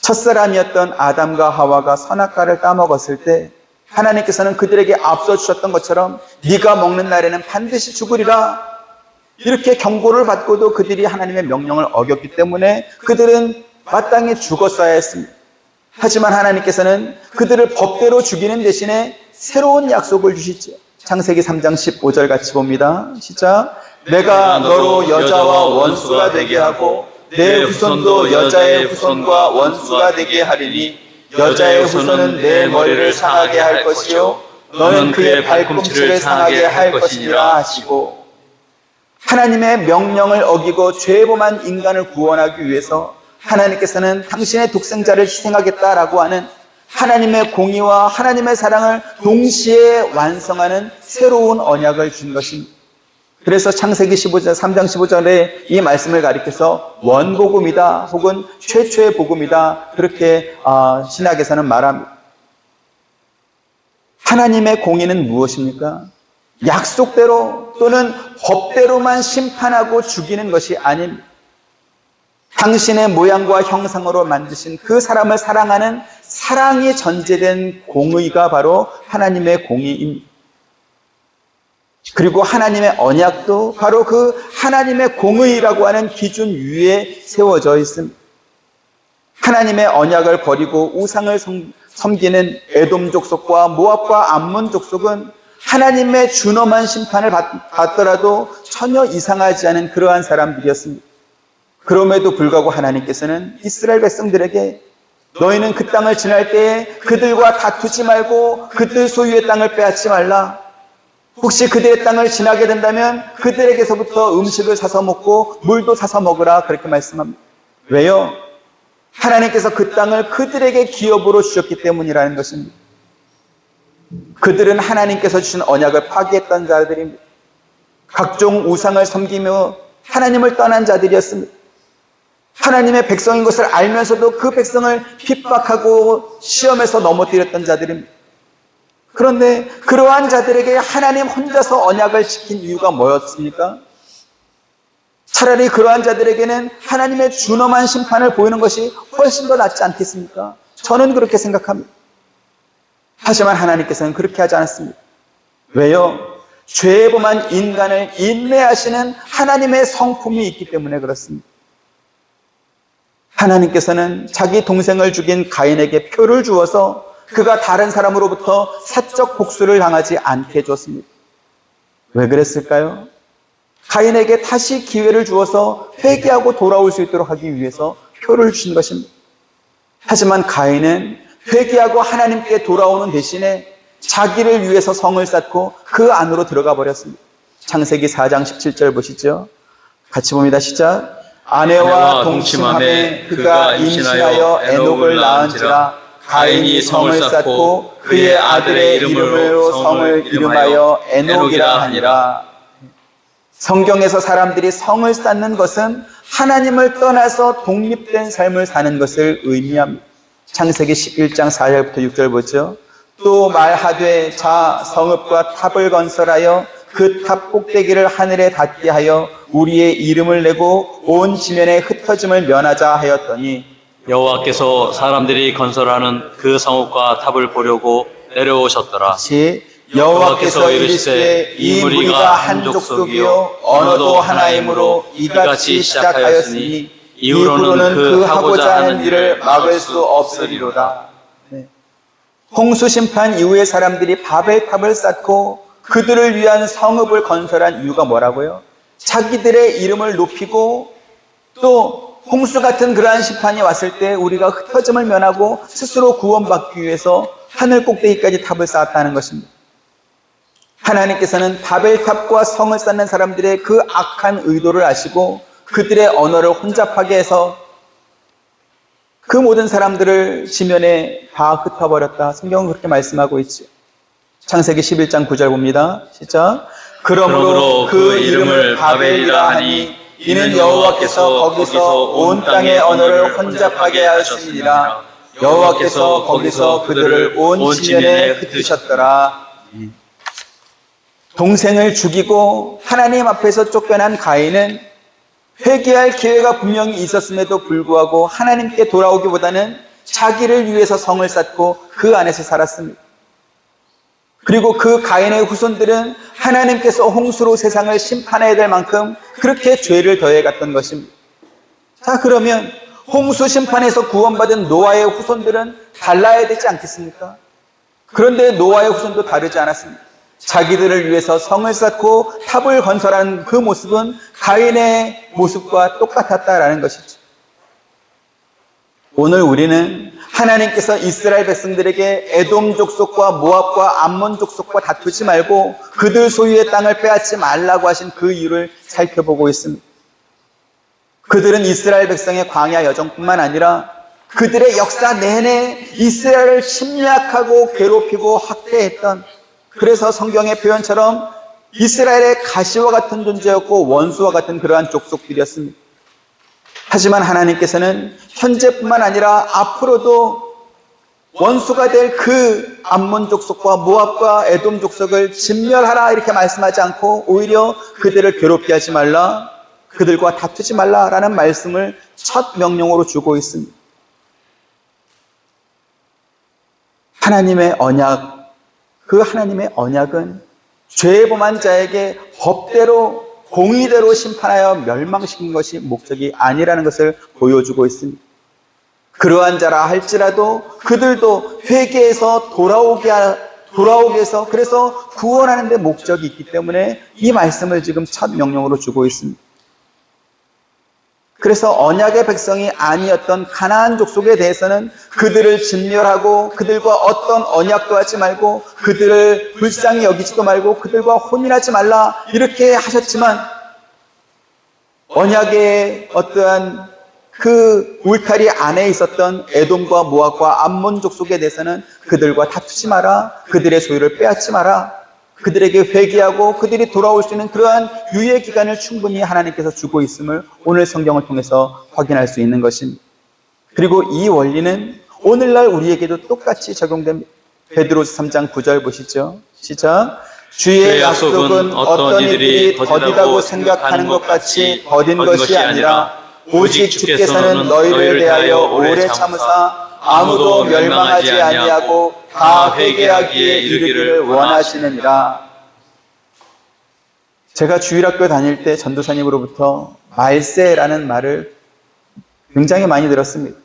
첫사람이었던 아담과 하와가 선악과를 따먹었을 때 하나님께서는 그들에게 앞서 주셨던 것처럼 네가 먹는 날에는 반드시 죽으리라, 이렇게 경고를 받고도 그들이 하나님의 명령을 어겼기 때문에 그들은 마땅히 죽었어야 했습니다. 하지만 하나님께서는 그들을 법대로 죽이는 대신에 새로운 약속을 주시죠. 창세기 3장 15절 같이 봅니다. 시작. 내가 너로 여자와 원수가 되게 하고 내 후손도 여자의 후손과 원수가 되게 하리니 여자의 후손은 내 머리를 상하게 할 것이요 너는 그의 발꿈치를 상하게 할 것이니라 하시고, 하나님의 명령을 어기고 죄범한 인간을 구원하기 위해서 하나님께서는 당신의 독생자를 희생하겠다라고 하는 하나님의 공의와 하나님의 사랑을 동시에 완성하는 새로운 언약을 준 것입니다. 그래서 창세기 15장, 3장 15절에 이 말씀을 가리켜서 원복음이다 혹은 최초의 복음이다, 그렇게 신학에서는 말합니다. 하나님의 공의는 무엇입니까? 약속대로 또는 법대로만 심판하고 죽이는 것이 아닙니다. 당신의 모양과 형상으로 만드신 그 사람을 사랑하는 사랑이 전제된 공의가 바로 하나님의 공의입니다. 그리고 하나님의 언약도 바로 그 하나님의 공의라고 하는 기준 위에 세워져 있습니다. 하나님의 언약을 버리고 우상을 섬기는 에돔 족속과 모압과 암몬 족속은 하나님의 준엄한 심판을 받더라도 전혀 이상하지 않은 그러한 사람들이었습니다. 그럼에도 불구하고 하나님께서는 이스라엘 백성들에게 너희는 그 땅을 지날 때에 그들과 다투지 말고 그들 소유의 땅을 빼앗지 말라. 혹시 그들의 땅을 지나게 된다면 그들에게서부터 음식을 사서 먹고 물도 사서 먹으라, 그렇게 말씀합니다. 왜요? 하나님께서 그 땅을 그들에게 기업으로 주셨기 때문이라는 것입니다. 그들은 하나님께서 주신 언약을 파기했던 자들입니다. 각종 우상을 섬기며 하나님을 떠난 자들이었습니다. 하나님의 백성인 것을 알면서도 그 백성을 핍박하고 시험에서 넘어뜨렸던 자들입니다. 그런데 그러한 자들에게 하나님 혼자서 언약을 지킨 이유가 뭐였습니까? 차라리 그러한 자들에게는 하나님의 준엄한 심판을 보이는 것이 훨씬 더 낫지 않겠습니까? 저는 그렇게 생각합니다. 하지만 하나님께서는 그렇게 하지 않았습니다. 왜요? 죄에 범한 인간을 인내하시는 하나님의 성품이 있기 때문에 그렇습니다. 하나님께서는 자기 동생을 죽인 가인에게 표를 주어서 그가 다른 사람으로부터 사적 복수를 당하지 않게 해줬습니다. 왜 그랬을까요? 가인에게 다시 기회를 주어서 회개하고 돌아올 수 있도록 하기 위해서 표를 주신 것입니다. 하지만 가인은 회개하고 하나님께 돌아오는 대신에 자기를 위해서 성을 쌓고 그 안으로 들어가 버렸습니다. 창세기 4장 17절 보시죠. 같이 봅니다. 시작. 아내와 동침함에 그가 임신하여 에녹을 낳은지라 가인이 성을 쌓고 그의 아들의 이름으로 성을 이름하여 에녹이라 하니라. 성경에서 사람들이 성을 쌓는 것은 하나님을 떠나서 독립된 삶을 사는 것을 의미합니다. 창세기 11장 4절부터 6절 보죠. 또 말하되 자 성읍과 탑을 건설하여 그 탑 꼭대기를 하늘에 닿게 하여 우리의 이름을 내고 온 지면에 흩어짐을 면하자 하였더니 여호와께서 사람들이 건설하는 그 성읍과 탑을 보려고 내려오셨더라. 여호와께서 이르시되 이 무리가 한 족속이요 언어도 하나이므로 이같이 시작하였으니 이후로는 그 하고자 하는 일을 막을 수 없으리로다. 홍수 심판 이후에 사람들이 바벨탑을 쌓고 그들을 위한 성읍을 건설한 이유가 뭐라고요? 자기들의 이름을 높이고 또 홍수 같은 그러한 심판이 왔을 때 우리가 흩어짐을 면하고 스스로 구원받기 위해서 하늘 꼭대기까지 탑을 쌓았다는 것입니다. 하나님께서는 바벨탑과 성을 쌓는 사람들의 그 악한 의도를 아시고 그들의 언어를 혼잡하게 해서 그 모든 사람들을 지면에 다 흩어버렸다. 성경은 그렇게 말씀하고 있죠. 창세기 11장 9절 봅니다. 시작. 그러므로 그 이름을 바벨이라 하니 이는 여호와께서 거기서 온 땅의 언어를 혼잡하게 하셨으니라. 여호와께서 거기서 그들을 온 지면에 흩으셨더라. 동생을 죽이고 하나님 앞에서 쫓겨난 가인은 회개할 기회가 분명히 있었음에도 불구하고 하나님께 돌아오기보다는 자기를 위해서 성을 쌓고 그 안에서 살았습니다. 그리고 그 가인의 후손들은 하나님께서 홍수로 세상을 심판해야 될 만큼 그렇게 죄를 더해갔던 것입니다. 자, 그러면 홍수 심판에서 구원받은 노아의 후손들은 달라야 되지 않겠습니까? 그런데 노아의 후손도 다르지 않았습니다. 자기들을 위해서 성을 쌓고 탑을 건설한 그 모습은 가인의 모습과 똑같았다라는 것이죠. 오늘 우리는 하나님께서 이스라엘 백성들에게 에돔 족속과 모압과 암몬 족속과 다투지 말고 그들 소유의 땅을 빼앗지 말라고 하신 그 이유를 살펴보고 있습니다. 그들은 이스라엘 백성의 광야 여정뿐만 아니라 그들의 역사 내내 이스라엘을 침략하고 괴롭히고 학대했던, 그래서 성경의 표현처럼 이스라엘의 가시와 같은 존재였고 원수와 같은 그러한 족속들이었습니다. 하지만 하나님께서는 현재뿐만 아니라 앞으로도 원수가 될 그 암몬 족속과 모압과 에돔 족속을 진멸하라 이렇게 말씀하지 않고 오히려 그들을 괴롭게 하지 말라, 그들과 다투지 말라라는 말씀을 첫 명령으로 주고 있습니다. 하나님의 언약, 그 하나님의 언약은 죄에 범한 자에게 법대로 공의대로 심판하여 멸망시킨 것이 목적이 아니라는 것을 보여주고 있습니다. 그러한 자라 할지라도 그들도 회개해서 돌아오게 해서 그래서 구원하는 데 목적이 있기 때문에 이 말씀을 지금 첫 명령으로 주고 있습니다. 그래서 언약의 백성이 아니었던 가나안 족속에 대해서는 그들을 진멸하고 그들과 어떤 언약도 하지 말고 그들을 불쌍히 여기지도 말고 그들과 혼인하지 말라 이렇게 하셨지만 언약의 어떠한 그 울타리 안에 있었던 에돔과 모압과 암몬 족속에 대해서는 그들과 다투지 마라, 그들의 소유를 빼앗지 마라, 그들에게 회개하고 그들이 돌아올 수 있는 그러한 유예 기간을 충분히 하나님께서 주고 있음을 오늘 성경을 통해서 확인할 수 있는 것입니다. 그리고 이 원리는 오늘날 우리에게도 똑같이 적용됩니다. 베드로서 3장 9절 보시죠. 시작. 주의 약속은 어떤 이들이 더디다고 생각하는 것 같이 더딘 것이 아니라 오직 주께서는 너희를 대하여 오래 참으사 아무도 멸망하지 아니하고 다 회개하기에 이르기를 원하시느니라. 제가 주일학교 다닐 때 전도사님으로부터 말세라는 말을 굉장히 많이 들었습니다.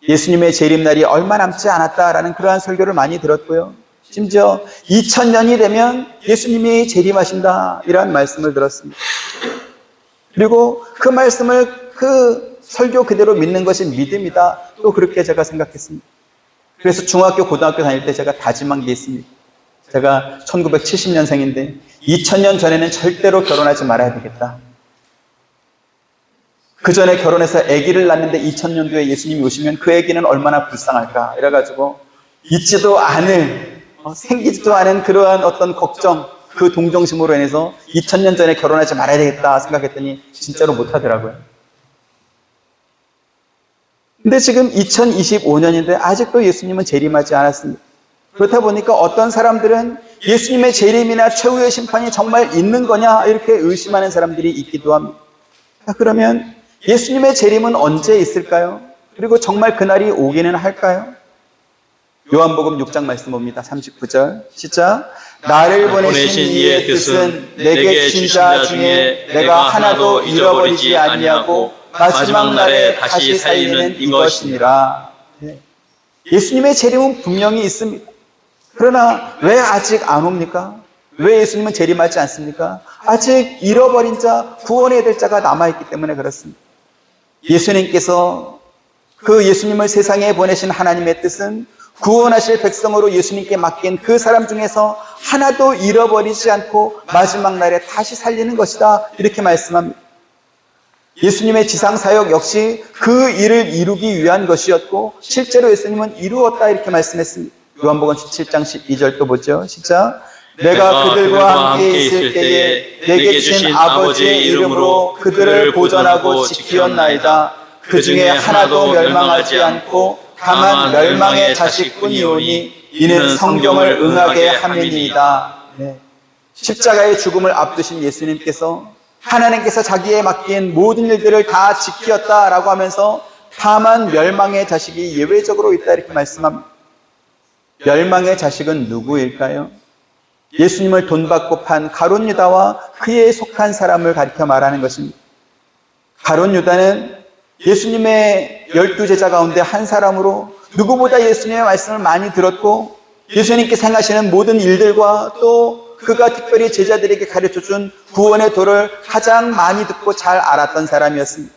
예수님의 재림날이 얼마 남지 않았다라는 그러한 설교를 많이 들었고요. 심지어 2000년이 되면 예수님이 재림하신다 이러한 말씀을 들었습니다. 그리고 그 말씀을 그 설교 그대로 믿는 것이 믿음이다. 또 그렇게 제가 생각했습니다. 그래서 중학교, 고등학교 다닐 때 제가 다짐한 게 있습니다. 제가 1970년생인데 2000년 전에는 절대로 결혼하지 말아야 되겠다. 그 전에 결혼해서 아기를 낳는데 2000년도에 예수님이 오시면 그 아기는 얼마나 불쌍할까. 이래가지고 있지도 않을, 생기지도 않은 그러한 어떤 걱정, 그 동정심으로 인해서 2000년 전에 결혼하지 말아야 되겠다 생각했더니 진짜로 못하더라고요. 근데 지금 2025년인데 아직도 예수님은 재림하지 않았습니다. 그렇다 보니까 어떤 사람들은 예수님의 재림이나 최후의 심판이 정말 있는 거냐 이렇게 의심하는 사람들이 있기도 합니다. 그러면 예수님의 재림은 언제 있을까요? 그리고 정말 그날이 오기는 할까요? 요한복음 6장 말씀 봅니다. 39절 시작. 나를 보내신 이의 뜻은 내게 주신 자 중에 내가 하나도 잃어버리지 아니하고 마지막 날에 다시 살리는 이것이니라. 예수님의 재림은 분명히 있습니다. 그러나 왜 아직 안 옵니까? 왜 예수님은 재림하지 않습니까? 아직 잃어버린 자, 구원해야 될 자가 남아있기 때문에 그렇습니다. 예수님께서 그 예수님을 세상에 보내신 하나님의 뜻은 구원하실 백성으로 예수님께 맡긴 그 사람 중에서 하나도 잃어버리지 않고 마지막 날에 다시 살리는 것이다. 이렇게 말씀합니다. 예수님의 지상사역 역시 그 일을 이루기 위한 것이었고 실제로 예수님은 이루었다 이렇게 말씀했습니다. 요한복음 17장 12절도 보죠. 시작. 내가 그들과 함께 있을 때에 내게 주신 아버지의 이름으로 그들을 보존하고 지키었나이다. 그 중에 하나도 멸망하지 않고 다만 멸망의 자식뿐이오니 이는 성경을 응하게 함이니이다. 십자가의 죽음을 앞두신 예수님께서 하나님께서 자기에 맡긴 모든 일들을 다 지키었다라고 하면서 다만 멸망의 자식이 예외적으로 있다 이렇게 말씀합니다. 멸망의 자식은 누구일까요? 예수님을 돈 받고 판 가룟 유다와 그에 속한 사람을 가리켜 말하는 것입니다. 가룟 유다는 예수님의 12제자 가운데 한 사람으로 누구보다 예수님의 말씀을 많이 들었고 예수님께서 행하시는 모든 일들과 또 그가 특별히 제자들에게 가르쳐준 구원의 도를 가장 많이 듣고 잘 알았던 사람이었습니다.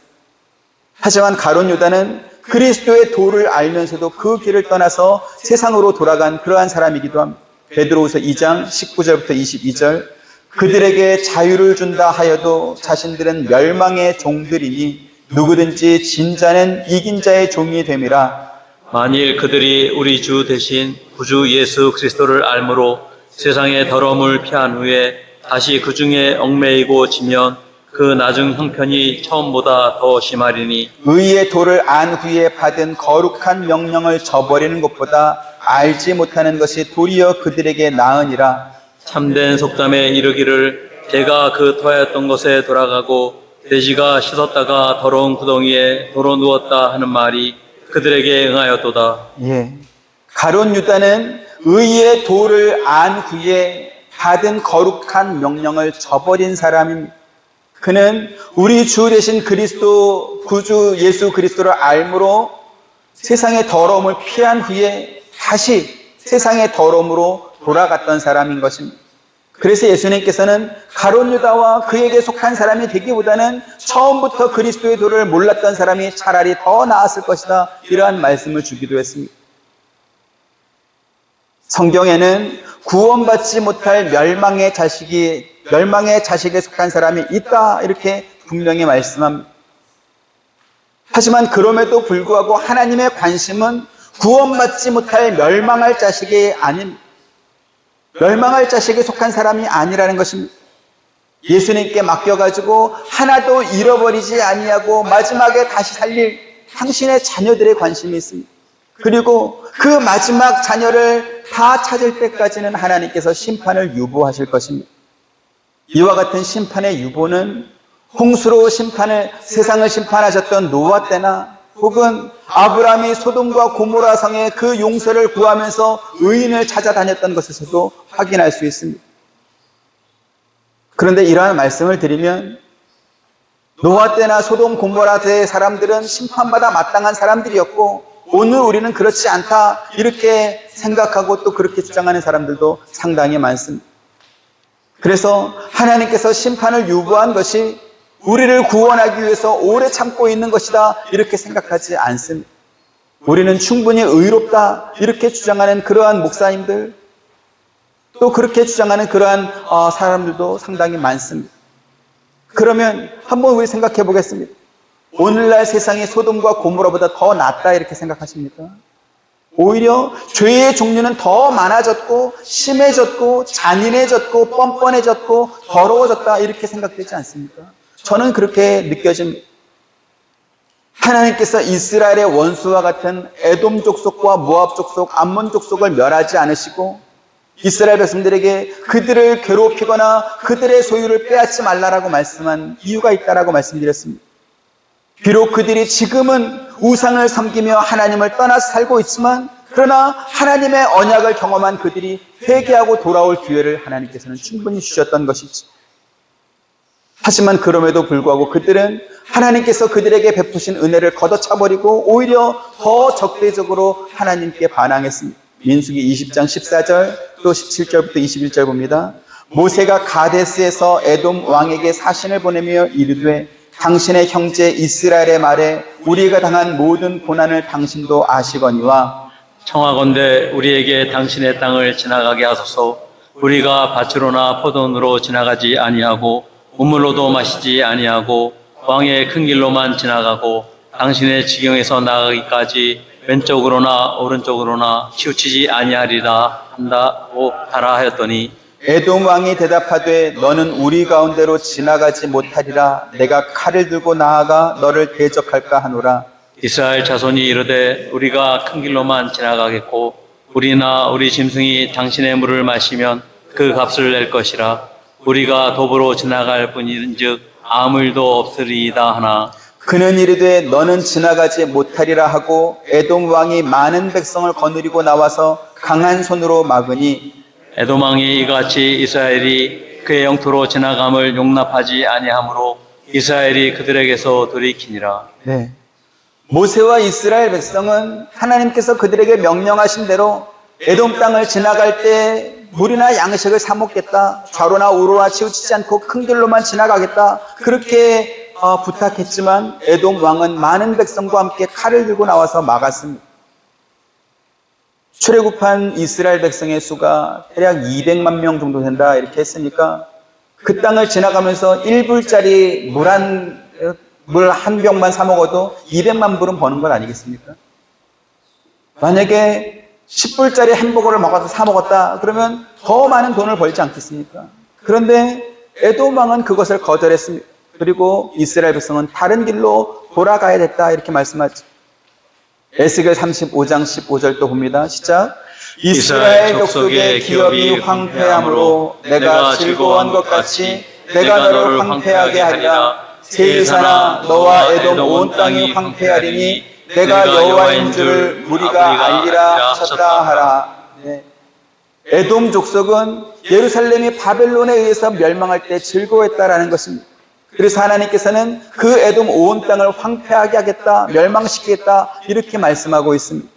하지만 가룟 유다는 그리스도의 도를 알면서도 그 길을 떠나서 세상으로 돌아간 그러한 사람이기도 합니다. 베드로후서 2장 19절부터 22절 그들에게 자유를 준다 하여도 자신들은 멸망의 종들이니 누구든지 진 자는 이긴 자의 종이 됨이라. 만일 그들이 우리 주 대신 구주 예수 그리스도를 알므로 세상의 더러움을 피한 후에 다시 그 중에 얽매이고 지면 그 나중 형편이 처음보다 더 심하리니 의의 도를 안 후에 받은 거룩한 명령을 저버리는 것보다 알지 못하는 것이 도리어 그들에게 나으니라. 참된 속담에 이르기를 개가 그 토하였던 곳에 돌아가고 돼지가 씻었다가 더러운 구덩이에 도로 누웠다 하는 말이 그들에게 응하였도다. 가룟 유다는 의의 도를 안 후에 받은 거룩한 명령을 저버린 사람입니다. 그는 우리 주 되신 그리스도 구주 예수 그리스도를 알므로 세상의 더러움을 피한 후에 다시 세상의 더러움으로 돌아갔던 사람인 것입니다. 그래서 예수님께서는 가룟 유다와 그에게 속한 사람이 되기보다는 처음부터 그리스도의 도를 몰랐던 사람이 차라리 더 나았을 것이다 이러한 말씀을 주기도 했습니다. 성경에는 구원받지 못할 멸망의 자식에 속한 사람이 있다 이렇게 분명히 말씀합니다. 하지만 그럼에도 불구하고 하나님의 관심은 구원받지 못할 멸망할 자식이 아닙니다. 멸망할 자식에 속한 사람이 아니라는 것입니다. 예수님께 맡겨가지고 하나도 잃어버리지 아니하고 마지막에 다시 살릴 당신의 자녀들의 관심이 있습니다. 그리고 그 마지막 자녀를 다 찾을 때까지는 하나님께서 심판을 유보하실 것입니다. 이와 같은 심판의 유보는 홍수로 세상을 심판하셨던 노아 때나 혹은 아브라함이 소돔과 고모라 성의 그 용서를 구하면서 의인을 찾아다녔던 것에서도 확인할 수 있습니다. 그런데 이러한 말씀을 드리면 노아 때나 소돔 고모라 때의 사람들은 심판받아 마땅한 사람들이었고 오늘 우리는 그렇지 않다 이렇게 생각하고 또 그렇게 주장하는 사람들도 상당히 많습니다. 그래서 하나님께서 심판을 유보한 것이 우리를 구원하기 위해서 오래 참고 있는 것이다 이렇게 생각하지 않습니다. 우리는 충분히 의롭다 이렇게 주장하는 그러한 목사님들 또 그렇게 주장하는 그러한 사람들도 상당히 많습니다. 그러면 한번 우리 생각해 보겠습니다. 오늘날 세상이 소돔과 고모라보다 더 낫다 이렇게 생각하십니까? 오히려 죄의 종류는 더 많아졌고 심해졌고 잔인해졌고 뻔뻔해졌고 더러워졌다 이렇게 생각되지 않습니까? 저는 그렇게 느껴집니다. 하나님께서 이스라엘의 원수와 같은 에돔 족속과 모압 족속, 암몬 족속을 멸하지 않으시고 이스라엘 백성들에게 그들을 괴롭히거나 그들의 소유를 빼앗지 말라라고 말씀한 이유가 있다라고 말씀드렸습니다. 비록 그들이 지금은 우상을 섬기며 하나님을 떠나서 살고 있지만 그러나 하나님의 언약을 경험한 그들이 회개하고 돌아올 기회를 하나님께서는 충분히 주셨던 것이지. 하지만 그럼에도 불구하고 그들은 하나님께서 그들에게 베푸신 은혜를 걷어차버리고 오히려 더 적대적으로 하나님께 반항했습니다. 민수기 20장 14절 또 17절부터 21절 봅니다. 모세가 가데스에서 에돔 왕에게 사신을 보내며 이르되 당신의 형제 이스라엘의 말에 우리가 당한 모든 고난을 당신도 아시거니와 청하건대 우리에게 당신의 땅을 지나가게 하소서. 우리가 밭으로나 포도원으로 지나가지 아니하고 우물로도 마시지 아니하고 왕의 큰 길로만 지나가고 당신의 지경에서 나가기까지 왼쪽으로나 오른쪽으로나 치우치지 아니하리라 한다고 하라 하였더니 에돔 왕이 대답하되 너는 우리 가운데로 지나가지 못하리라. 내가 칼을 들고 나아가 너를 대적할까 하노라. 이스라엘 자손이 이르되 우리가 큰 길로만 지나가겠고 우리나 우리 짐승이 당신의 물을 마시면 그 값을 낼 것이라. 우리가 도보로 지나갈 뿐인즉 아무 일도 없으리이다 하나 그는 이르되 너는 지나가지 못하리라 하고 에돔 왕이 많은 백성을 거느리고 나와서 강한 손으로 막으니 에돔 왕이 이같이 이스라엘이 그의 영토로 지나감을 용납하지 아니하므로 이스라엘이 그들에게서 돌이키니라. 네. 모세와 이스라엘 백성은 하나님께서 그들에게 명령하신 대로 에돔 땅을 지나갈 때 물이나 양식을 사 먹겠다. 좌로나 우로나 치우치지 않고 큰 길로만 지나가겠다. 그렇게 부탁했지만 에돔 왕은 많은 백성과 함께 칼을 들고 나와서 막았습니다. 출애굽한 이스라엘 백성의 수가 대략 200만 명 정도 된다 이렇게 했으니까 그 땅을 지나가면서 1불짜리 물 한 병만 사 먹어도 200만 불은 버는 것 아니겠습니까? 만약에 10불짜리 햄버거를 사 먹었다 그러면 더 많은 돈을 벌지 않겠습니까? 그런데 에돔 왕은 그것을 거절했습니다. 그리고 이스라엘 백성은 다른 길로 돌아가야 됐다 이렇게 말씀하죠. 에스겔 35장 15절 또 봅니다. 시작. 이스라엘 족속의 기업이 황폐함으로 내가 즐거워한 것 같이 내가 너를 황폐하게 하리라. 세상아 너와 에돔 온 땅이 황폐하리니 내가 여호와인 줄 무리가 알리라 하셨다 하라. 네. 에돔 족속은 예루살렘이 바벨론에 의해서 멸망할 때 즐거워했다라는 것입니다. 그래서 하나님께서는 그 에돔 온 땅을 황폐하게 하겠다, 멸망시키겠다 이렇게 말씀하고 있습니다.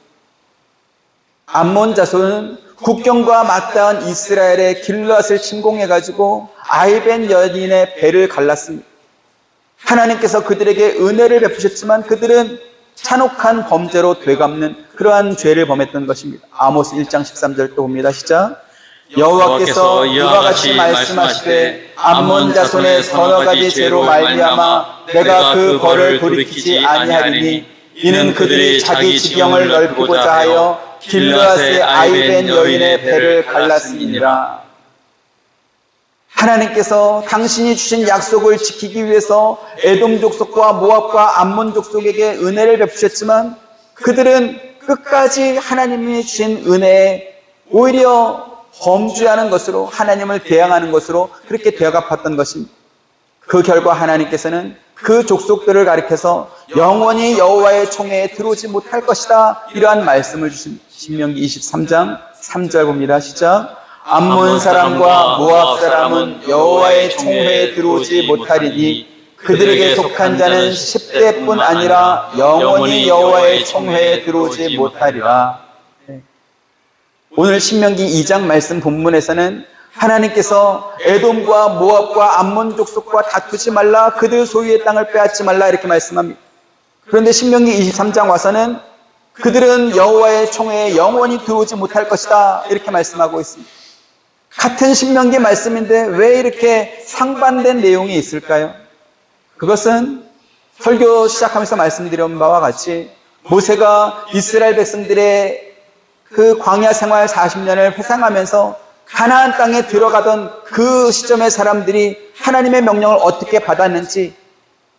암몬 자손은 국경과 맞닿은 이스라엘의 길앗을 침공해가지고 아이벤 여인의 배를 갈랐습니다. 하나님께서 그들에게 은혜를 베푸셨지만 그들은 잔혹한 범죄로 되갚는 그러한 죄를 범했던 것입니다. 아모스 1장 13절 또 봅니다. 시작. 여호와께서 이와 같이 말씀하시되 암몬 자손의 서너 가지 죄로 말미암아 내가 그 벌을 돌이키지 아니하리니 이는 그들이 자기 지경을 넓히고자 하여 길르앗의 아이벤 여인의 배를 갈랐음이니라. 하나님께서 당신이 주신 약속을 지키기 위해서 에돔 족속과 모압과 암몬 족속에게 은혜를 베푸셨지만 그들은 끝까지 하나님이 주신 은혜에 오히려 범죄하는 것으로 하나님을 대항하는 것으로 그렇게 되어갚았던 것입니다. 그 결과 하나님께서는 그 족속들을 가리켜서 영원히 여호와의 총회에 들어오지 못할 것이다, 이러한 말씀을 주신 신명기 23장 3절 봅니다. 시작. 암몬 사람과 모압 사람은 여호와의 총회에 들어오지 못하리니 그들에게 속한 자는 10대뿐 아니라 영원히 여호와의 총회에 들어오지 못하리라. 오늘 신명기 2장 말씀 본문에서는 하나님께서 에돔과 모압과 암몬 족속과 다투지 말라, 그들 소유의 땅을 빼앗지 말라, 이렇게 말씀합니다. 그런데 신명기 23장 와서는 그들은 여호와의 총회에 영원히 들어오지 못할 것이다, 이렇게 말씀하고 있습니다. 같은 신명기 말씀인데 왜 이렇게 상반된 내용이 있을까요? 그것은 설교 시작하면서 말씀드린 바와 같이 모세가 이스라엘 백성들의 그 광야 생활 40년을 회상하면서 가나안 땅에 들어가던 그 시점의 사람들이 하나님의 명령을 어떻게 받았는지,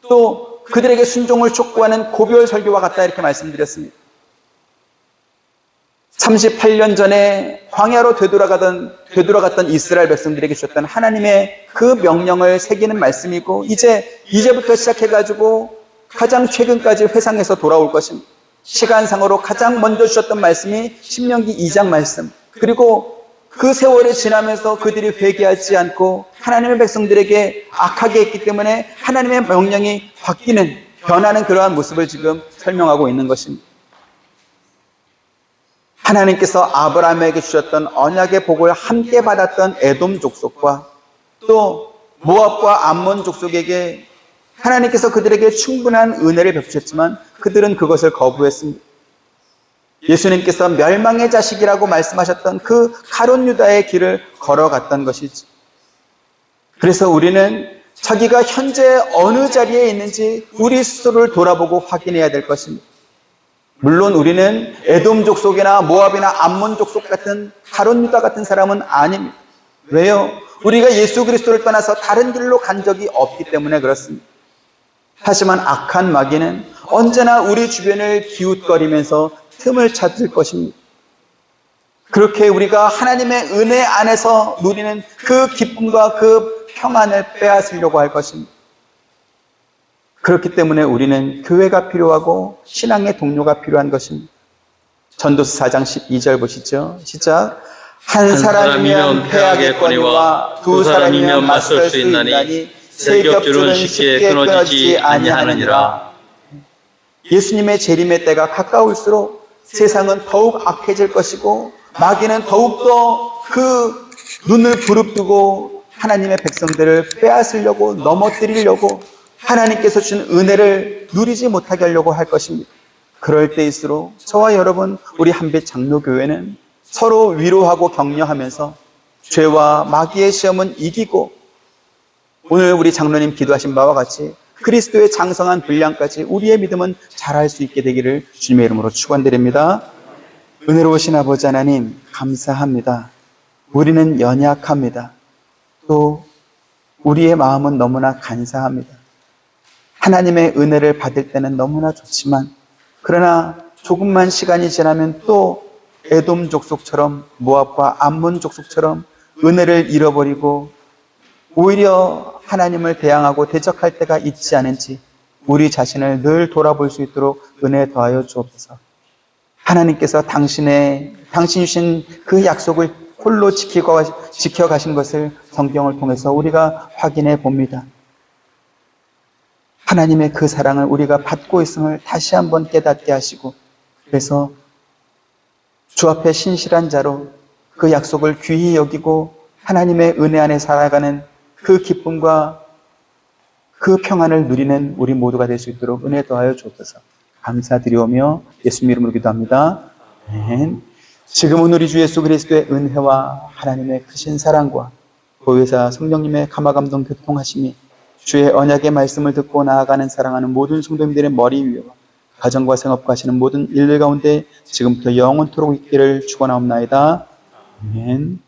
또 그들에게 순종을 촉구하는 고별 설교와 같다, 이렇게 말씀드렸습니다. 38년 전에 광야로 되돌아갔던 이스라엘 백성들에게 주셨던 하나님의 그 명령을 새기는 말씀이고, 이제부터 시작해가지고 가장 최근까지 회상해서 돌아올 것입니다. 시간상으로 가장 먼저 주셨던 말씀이 신명기 2장 말씀, 그리고 그 세월이 지나면서 그들이 회개하지 않고 하나님의 백성들에게 악하게 했기 때문에 하나님의 명령이 바뀌는, 변하는 그러한 모습을 지금 설명하고 있는 것입니다. 하나님께서 아브라함에게 주셨던 언약의 복을 함께 받았던 에돔 족속과 또 모압과 암몬 족속에게 하나님께서 그들에게 충분한 은혜를 베푸셨지만 그들은 그것을 거부했습니다. 예수님께서 멸망의 자식이라고 말씀하셨던 그 가룟 유다의 길을 걸어갔던 것이지. 그래서 우리는 자기가 현재 어느 자리에 있는지 우리 스스로를 돌아보고 확인해야 될 것입니다. 물론 우리는 에돔 족속이나 모압이나 암몬 족속 같은 가룟 유다 같은 사람은 아닙니다. 왜요? 우리가 예수 그리스도를 떠나서 다른 길로 간 적이 없기 때문에 그렇습니다. 하지만 악한 마귀는 언제나 우리 주변을 기웃거리면서 틈을 찾을 것입니다. 그렇게 우리가 하나님의 은혜 안에서 누리는 그 기쁨과 그 평안을 빼앗으려고 할 것입니다. 그렇기 때문에 우리는 교회가 필요하고 신앙의 동료가 필요한 것입니다. 전도서 4장 12절 보시죠. 시작. 한 사람이면 패하겠거니와 두 사람이면 맞설 수 있나니 세 겹줄은 쉽게 끊어지지 아니하느니라. 예수님의 재림의 때가 가까울수록 세상은 더욱 악해질 것이고 마귀는 더욱더 그 눈을 부릅뜨고 하나님의 백성들을 빼앗으려고, 넘어뜨리려고, 하나님께서 주신 은혜를 누리지 못하게 하려고 할 것입니다. 그럴 때일수록 저와 여러분, 우리 한빛 장로교회는 서로 위로하고 격려하면서 죄와 마귀의 시험은 이기고, 오늘 우리 장로님 기도하신 바와 같이 그리스도의 장성한 분량까지 우리의 믿음은 자랄 수 있게 되기를 주님의 이름으로 축원드립니다. 은혜로우신 아버지 하나님, 감사합니다. 우리는 연약합니다. 또 우리의 마음은 너무나 간사합니다. 하나님의 은혜를 받을 때는 너무나 좋지만, 그러나 조금만 시간이 지나면 또 에돔 족속처럼, 모압과 암몬 족속처럼 은혜를 잃어버리고 오히려 하나님을 대항하고 대적할 때가 있지 않은지 우리 자신을 늘 돌아볼 수 있도록 은혜 더하여 주옵소서. 하나님께서 당신이 주신 그 약속을 홀로 지켜가신 것을 성경을 통해서 우리가 확인해 봅니다. 하나님의 그 사랑을 우리가 받고 있음을 다시 한번 깨닫게 하시고, 그래서 주 앞에 신실한 자로 그 약속을 귀히 여기고 하나님의 은혜 안에 살아가는 그 기쁨과 그 평안을 누리는 우리 모두가 될 수 있도록 은혜 더하여 주옵소서. 감사드리오며 예수님 이름으로 기도합니다. 아멘. 지금은 우리 주 예수 그리스도의 은혜와 하나님의 크신 사랑과 보혜사 성령님의 감화감동 교통하심이 주의 언약의 말씀을 듣고 나아가는 사랑하는 모든 성도님들의 머리 위와 가정과 생업과 하시는 모든 일들 가운데 지금부터 영원토록 있기를 축원하옵나이다. 아멘.